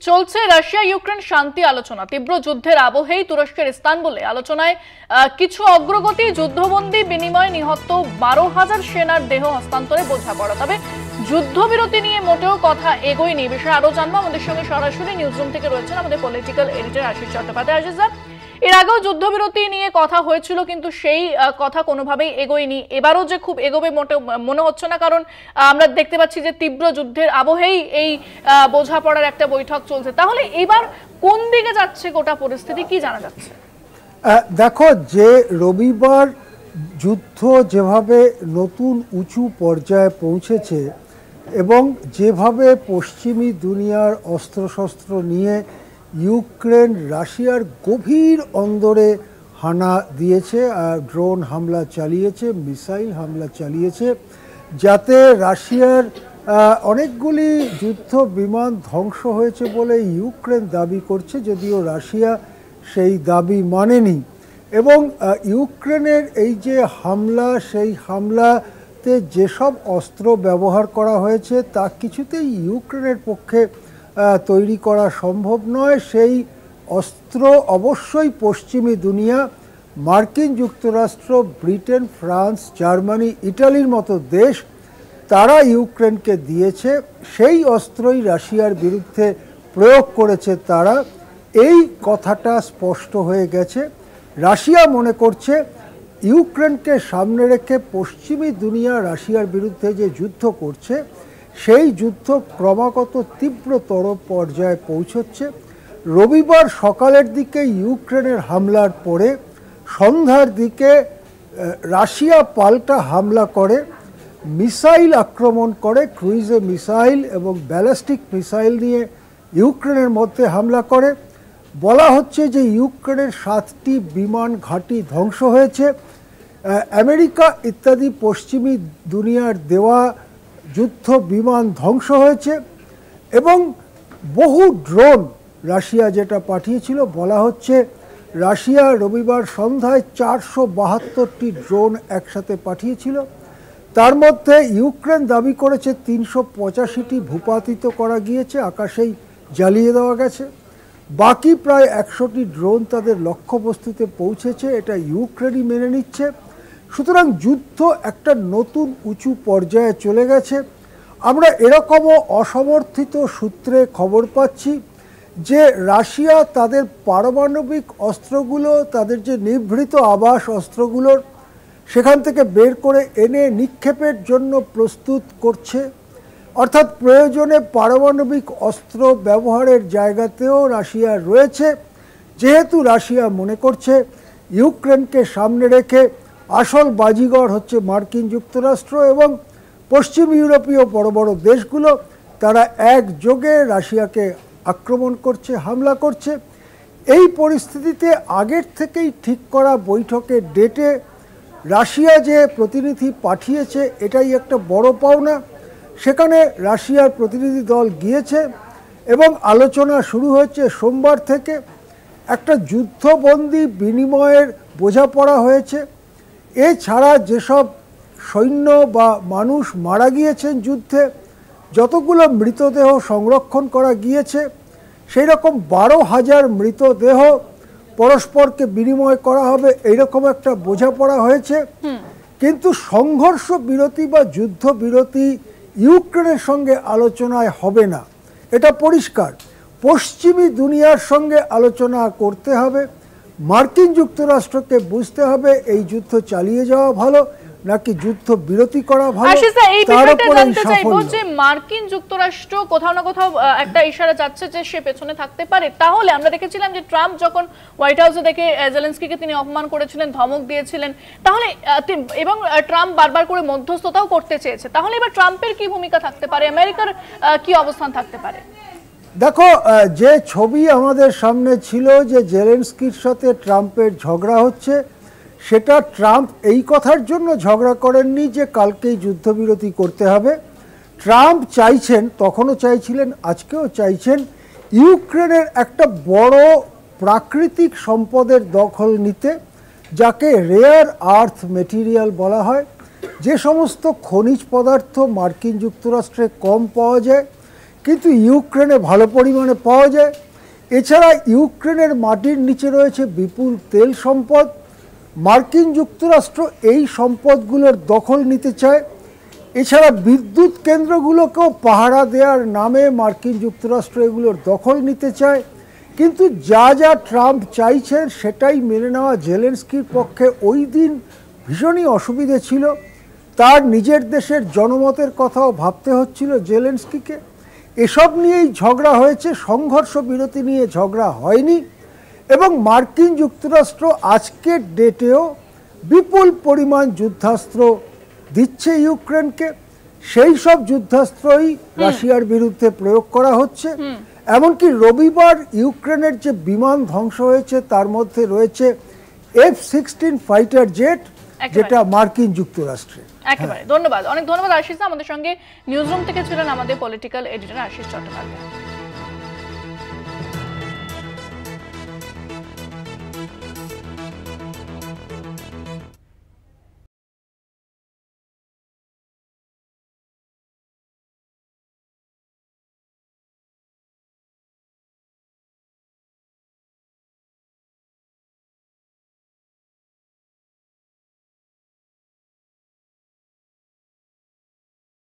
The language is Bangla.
চলছে রাশিয়া ইউক্রেন শান্তি আলোচনা। তীব্র যুদ্ধের আবহেই তুরস্কের ইস্তানবুলে আলোচনায় কিছু অগ্রগতি, যুদ্ধবন্দী বিনিময়, নিহত 12,000 সেনার দেহ হস্তান্তরে বোঝাপড়া। তবে যুদ্ধবিরতি নিয়ে মোটেও কথা এগোয়নি। বিষয়ে আরো জানবো, আমাদের সঙ্গে সরাসরি নিউজরুম থেকে রয়েছেন আমাদের political editor Ashis Chattopadhyay. Ashis sir, এর আগেও যুদ্ধবিরতি নিয়ে কথা হয়েছিল, কিন্তু সেই কথা কোনোভাবেই এগোয়নি। এবারও যে খুব এগোবে মোটেও মনে হচ্ছে না, কারণ আমরা দেখতে পাচ্ছি যে তীব্র যুদ্ধের আবহেই এই বোঝাপড়ার একটা বৈঠক চলছে। তাহলে এবার কোন দিকে যাচ্ছে গোটা পরিস্থিতি, কি জানা যাচ্ছে? দেখো, যে রবিবার যুদ্ধ যেভাবে নতুন উঁচু পর্যায়ে পৌঁছেছে এবং যেভাবে পশ্চিমী দুনিয়ার অস্ত্রশস্ত্র নিয়ে ইউক্রেন রাশিয়ার গভীর অন্দরে হানা দিয়েছে, ড্রোন হামলা চালিয়েছে, মিসাইল হামলা চালিয়েছে, যাতে রাশিয়ার অনেকগুলি যুদ্ধ বিমান ধ্বংস হয়েছে বলে ইউক্রেন দাবি করছে, যদিও রাশিয়া সেই দাবি মানেনি। এবং ইউক্রেনের এই যে হামলা, সেই হামলাতে যেসব অস্ত্র ব্যবহার করা হয়েছে তা কিছুতেই ইউক্রেনের পক্ষে তৈরি করা সম্ভব নয়। সেই অস্ত্র অবশ্যই পশ্চিমী দুনিয়া, মার্কিন যুক্তরাষ্ট্র, ব্রিটেন, ফ্রান্স, জার্মানি, ইটালির মতো দেশ, তারা ইউক্রেনকে দিয়েছে। সেই অস্ত্রই রাশিয়ার বিরুদ্ধে প্রয়োগ করেছে তারা। এই কথাটা স্পষ্ট হয়ে গেছে। রাশিয়া মনে করছে ইউক্রেনকে সামনে রেখে পশ্চিমী দুনিয়া রাশিয়ার বিরুদ্ধে যে যুদ্ধ করছে, সেই যুদ্ধ ক্রমাগত তীব্রতর পর্যায়ে পৌঁছচ্ছে। রবিবার সকালের দিকে ইউক্রেনের হামলার পরে সন্ধ্যার দিকে রাশিয়া পাল্টা হামলা করে, মিসাইল আক্রমণ করে, ক্রুইজে মিসাইল এবং ব্যালিস্টিক মিসাইল নিয়ে ইউক্রেনের মধ্যে হামলা করে। বলা হচ্ছে যে ইউক্রেনের 7টি বিমান ঘাঁটি ধ্বংস হয়েছে। আমেরিকা ইত্যাদি পশ্চিমী দুনিয়ার দেওয়া যুদ্ধ বিমান ধ্বংস হয়েছে এবং বহু ড্রোন রাশিয়া যেটা পাঠিয়েছিল, বলা হচ্ছে রাশিয়া রবিবার সন্ধ্যায় 472টি ড্রোন একসাথে পাঠিয়েছিল। তার মধ্যে ইউক্রেন দাবি করেছে 385টি ভূপাতিত করা গিয়েছে, আকাশেই জ্বালিয়ে দেওয়া গেছে। বাকি প্রায় 100টি ড্রোন তাদের লক্ষ্যবস্তুতে পৌঁছেছে, এটা ইউক্রেনই মেনে নিচ্ছে। সুতরাং যুদ্ধ একটা নতুন উঁচু পর্যায়ে চলে গেছে। আমরা এরকমও অসমর্থিত সূত্রে খবর পাচ্ছি যে রাশিয়া তাদের পারমাণবিক অস্ত্রগুলো, তাদের যে নিভৃত আবাস অস্ত্রগুলোর, সেখান থেকে বের করে এনে নিক্ষেপের জন্য প্রস্তুত করছে। অর্থাৎ প্রয়োজনে পারমাণবিক অস্ত্র ব্যবহারের জায়গাতেও রাশিয়া রয়েছে, যেহেতু রাশিয়া মনে করছে ইউক্রেনকে সামনে রেখে আসল বাজিগর হচ্ছে মার্কিন যুক্তরাষ্ট্র এবং পশ্চিম ইউরোপীয় বড় বড় দেশগুলো। তারা একযোগে রাশিয়াকে আক্রমণ করছে, হামলা করছে। এই পরিস্থিতিতে আগের থেকেই ঠিক করা বৈঠকের ডেটে রাশিয়া যে প্রতিনিধি পাঠিয়েছে, এটাই একটা বড় পাওনা। সেখানে রাশিয়ার প্রতিনিধি দল গিয়েছে এবং আলোচনা শুরু হয়েছে সোমবার থেকে। একটা যুদ্ধবন্দী বিনিময়ের বোঝাপড়া হয়েছে। এছাড়া যেসব সৈন্য বা মানুষ মারা গিয়েছেন যুদ্ধে, যতগুলো মৃতদেহ সংরক্ষণ করা গিয়েছে, সেই রকম 12,000 মৃতদেহ পরস্পরকে বিনিময় করা হবে, এইরকম একটা বোঝাপড়া হয়েছে। কিন্তু সংঘর্ষ বিরতি বা যুদ্ধ বিরতি ইউক্রেনের সঙ্গে আলোচনায় হবে না, এটা পরিষ্কার। পশ্চিমী দুনিয়ার সঙ্গে আলোচনা করতে হবে। মার্কিন যুক্তরাষ্ট্রকে বুঝতে হবে এই যুদ্ধ চালিয়ে যাওয়া ভালো নাকি যুদ্ধ বিরতি করা ভালো। মার্কিন যুক্তরাষ্ট্র কোথাও না কোথাও একটা ইশারা যাচ্ছে যে সে পেছনে থাকতে পারে। তাহলে আমরা দেখেছিলাম যে ট্রাম্প যখন হোয়াইট হাউসে দেখে জেলেনস্কিকে তিনি অপমান করেছিলেন, ধমক দিয়েছিলেন, তাহলে এবং ট্রাম্প বারবার করে মধ্যস্থতাও করতে চেয়েছে। তাহলে এবার ট্রাম্পের কি ভূমিকা থাকতে পারে, আমেরিকার কি অবস্থান থাকতে পারে? দেখো, যে ছবি আমাদের সামনে ছিল যে জেলেনস্কির সাথে ট্রাম্পের ঝগড়া হচ্ছে, সেটা ট্রাম্প এই কথার জন্য ঝগড়া করেননি যে কালকেই যুদ্ধবিরতি করতে হবে। ট্রাম্প চাইছেন, তখনও চাইছিলেন, আজকেও চাইছেন, ইউক্রেনের একটা বড় প্রাকৃতিক সম্পদের দখল নিতে, যাকে রেয়ার আর্থ মেটেরিয়াল বলা হয়। যে সমস্ত খনিজ পদার্থ মার্কিন যুক্তরাষ্ট্রে কম পাওয়া যায়, কিন্তু ইউক্রেনে ভালো পরিমাণে পাওয়া যায়। এছাড়া ইউক্রেনের মাটির নিচে রয়েছে বিপুল তেল সম্পদ। মার্কিন যুক্তরাষ্ট্র এই সম্পদগুলোর দখল নিতে চায়। এছাড়া বিদ্যুৎ কেন্দ্রগুলোকেও পাহারা দেওয়ার নামে মার্কিন যুক্তরাষ্ট্র এগুলোর দখল নিতে চায়। কিন্তু যা যা ট্রাম্প চাইছেন সেটাই মেনে নেওয়া জেলেনস্কির পক্ষে ওই দিন ভীষণই অসুবিধে ছিল। তার নিজের দেশের জনমতের কথাও ভাবতে হচ্ছিল জেলেনস্কিকে। এসব নিয়েই ঝগড়া হয়েছে, সংঘর্ষ বিরতি নিয়ে ঝগড়া হয়নি। এবং মার্কিন যুক্তরাষ্ট্র আজকের ডেটেও বিপুল পরিমাণ যুদ্ধাস্ত্র দিচ্ছে ইউক্রেনকে। সেই সব যুদ্ধাস্ত্রই রাশিয়ার বিরুদ্ধে প্রয়োগ করা হচ্ছে। এমনকি রবিবার ইউক্রেনের যে বিমান ধ্বংস হয়েছে তার মধ্যে রয়েছে F-16 ফাইটার জেট, যেটা মার্কিন যুক্তরাষ্ট্রের। একেবারে ধন্যবাদ, অনেক ধন্যবাদ আশিস। আমাদের সঙ্গে নিউজরুম থেকে ছিলেন আমাদের পলিটিক্যাল এডিটর আশিস চট্টোপাধ্যায়।